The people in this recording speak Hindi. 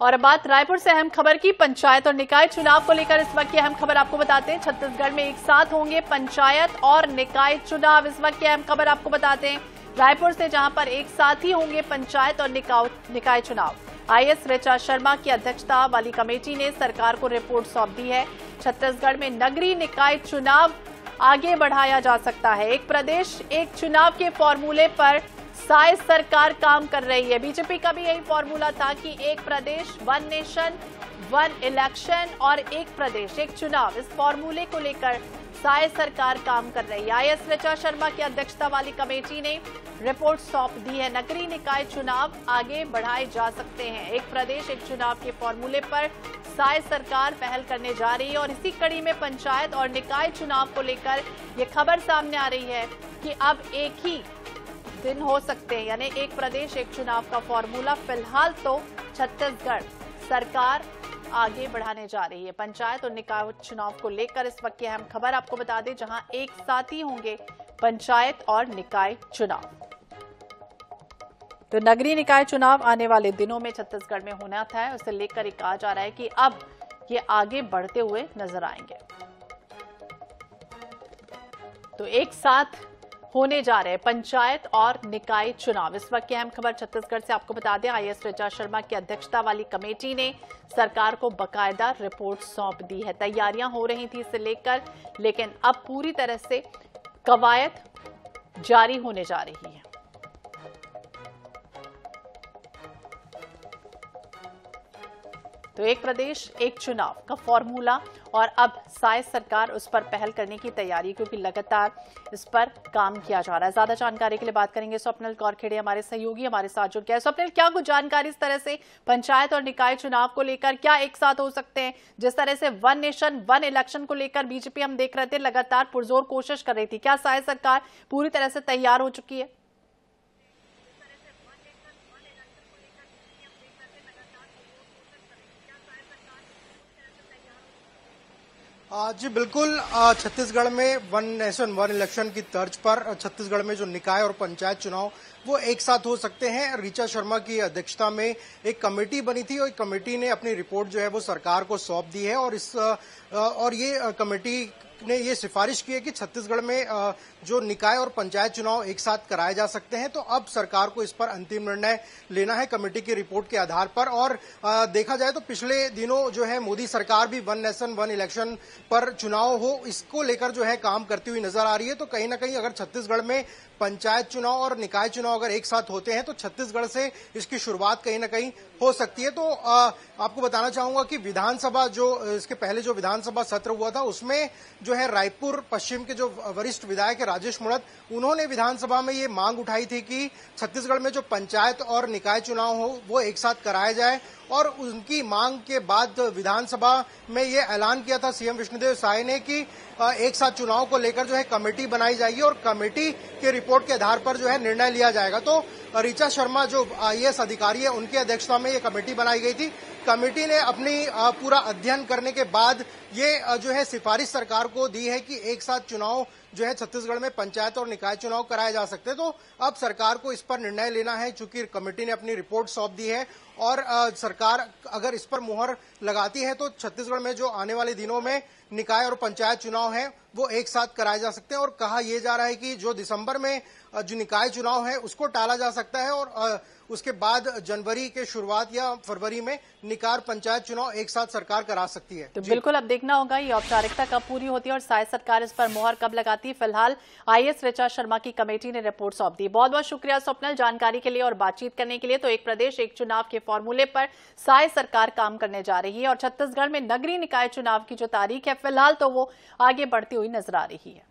और अब बात रायपुर से अहम खबर की। पंचायत और निकाय चुनाव को लेकर इस वक्त की अहम खबर आपको बताते हैं। छत्तीसगढ़ में एक साथ होंगे पंचायत और निकाय चुनाव। इस वक्त की अहम खबर आपको बताते हैं रायपुर से, जहां पर एक साथ ही होंगे पंचायत और निकाय चुनाव। आईएएस ऋचा शर्मा की अध्यक्षता वाली कमेटी ने सरकार को रिपोर्ट सौंप दी है। छत्तीसगढ़ में नगरीय निकाय चुनाव आगे बढ़ाया जा सकता है। एक प्रदेश एक चुनाव के फॉर्मूले पर साय सरकार काम कर रही है। बीजेपी का भी यही फॉर्मूला था कि एक प्रदेश वन नेशन वन इलेक्शन और एक प्रदेश एक चुनाव, इस फॉर्मूले को लेकर साय सरकार काम कर रही है। आईएएस ऋचा शर्मा की अध्यक्षता वाली कमेटी ने रिपोर्ट सौंप दी है। नगरीय निकाय चुनाव आगे बढ़ाए जा सकते हैं। एक प्रदेश एक चुनाव के फॉर्मूले पर साय सरकार पहल करने जा रही है और इसी कड़ी में पंचायत और निकाय चुनाव को लेकर ये खबर सामने आ रही है कि अब एक ही दिन हो सकते हैं, यानी एक प्रदेश एक चुनाव का फॉर्मूला फिलहाल तो छत्तीसगढ़ सरकार आगे बढ़ाने जा रही है। पंचायत और निकाय चुनाव को लेकर इस वक्त की अहम खबर आपको बता दें, जहां एक साथ ही होंगे पंचायत और निकाय चुनाव। तो नगरीय निकाय चुनाव आने वाले दिनों में छत्तीसगढ़ में होना था, उसे लेकर ये कहा जा रहा है कि अब ये आगे बढ़ते हुए नजर आएंगे। तो एक साथ होने जा रहे हैं पंचायत और निकाय चुनाव। इस वक्त की अहम खबर छत्तीसगढ़ से आपको बता दें, आईएएस ऋचा शर्मा की अध्यक्षता वाली कमेटी ने सरकार को बकायदा रिपोर्ट सौंप दी है। तैयारियां हो रही थी इसे लेकर, लेकिन अब पूरी तरह से कवायद जारी होने जा रही है। तो एक प्रदेश एक चुनाव का फॉर्मूला और अब साय सरकार उस पर पहल करने की तैयारी, क्योंकि लगातार इस पर काम किया जा रहा है। ज्यादा जानकारी के लिए बात करेंगे स्वप्निल कौरखेड़े, हमारे सहयोगी हमारे साथ जुड़ गए। स्वप्निल, क्या कुछ जानकारी इस तरह से पंचायत और निकाय चुनाव को लेकर, क्या एक साथ हो सकते हैं? जिस तरह से वन नेशन वन इलेक्शन को लेकर बीजेपी हम देख रहे थे लगातार पुरजोर कोशिश कर रही थी, क्या साय सरकार पूरी तरह से तैयार हो चुकी है? जी बिल्कुल। छत्तीसगढ़ में वन नेशन वन इलेक्शन की तर्ज पर छत्तीसगढ़ में जो निकाय और पंचायत चुनाव वो एक साथ हो सकते हैं। ऋचा शर्मा की अध्यक्षता में एक कमेटी बनी थी और कमेटी ने अपनी रिपोर्ट जो है वो सरकार को सौंप दी है और ये कमेटी ने ये सिफारिश की है कि छत्तीसगढ़ में जो निकाय और पंचायत चुनाव एक साथ कराए जा सकते हैं। तो अब सरकार को इस पर अंतिम निर्णय लेना है कमेटी की रिपोर्ट के आधार पर। और देखा जाए तो पिछले दिनों जो है मोदी सरकार भी वन नेशन वन इलेक्शन पर चुनाव हो इसको लेकर जो है काम करती हुई नजर आ रही है। तो कहीं ना कहीं अगर छत्तीसगढ़ में पंचायत चुनाव और निकाय चुनाव अगर एक साथ होते हैं तो छत्तीसगढ़ से इसकी शुरुआत कहीं ना कहीं हो सकती है। तो आपको बताना चाहूंगा कि विधानसभा जो इसके पहले जो विधानसभा सत्र हुआ था उसमें जो है रायपुर पश्चिम के जो वरिष्ठ विधायक है राजेश मूणत, उन्होंने विधानसभा में ये मांग उठाई थी कि छत्तीसगढ़ में जो पंचायत और निकाय चुनाव हो वो एक साथ कराया जाए। और उनकी मांग के बाद विधानसभा में ये ऐलान किया था सीएम विष्णुदेव साय ने कि एक साथ चुनाव को लेकर जो है कमेटी बनाई जाएगी और कमेटी के रिपोर्ट के आधार पर जो है निर्णय लिया जाएगा। तो ऋचा शर्मा जो आईएएस अधिकारी है उनकी अध्यक्षता में ये कमेटी बनाई गई थी। कमेटी ने अपनी पूरा अध्ययन करने के बाद ये जो है सिफारिश सरकार को दी है कि एक साथ चुनाव जो है छत्तीसगढ़ में पंचायत और निकाय चुनाव कराए जा सकते हैं। तो अब सरकार को इस पर निर्णय लेना है, चूंकि कमेटी ने अपनी रिपोर्ट सौंप दी है और सरकार अगर इस पर मुहर लगाती है तो छत्तीसगढ़ में जो आने वाले दिनों में निकाय और पंचायत चुनाव है वो एक साथ कराए जा सकते हैं। और कहा यह जा रहा है कि जो दिसंबर में जो निकाय चुनाव है उसको टाला जा सकता है और उसके बाद जनवरी के शुरुआत या फरवरी में निकाय पंचायत चुनाव एक साथ सरकार करा सकती है। तो बिल्कुल अब देखना होगा ये औपचारिकता कब पूरी होती है और साय सरकार इस पर मुहर कब लगाती है। फिलहाल आईएएस ऋचा शर्मा की कमेटी ने रिपोर्ट सौंप दी। बहुत बहुत शुक्रिया स्वप्निल जानकारी के लिए और बातचीत करने के लिए। तो एक प्रदेश एक चुनाव के फॉर्मूले पर साय सरकार काम करने जा रही है और छत्तीसगढ़ में नगरीय निकाय चुनाव की जो तारीख है फिलहाल तो वो आगे बढ़ती हुई नजर आ रही है।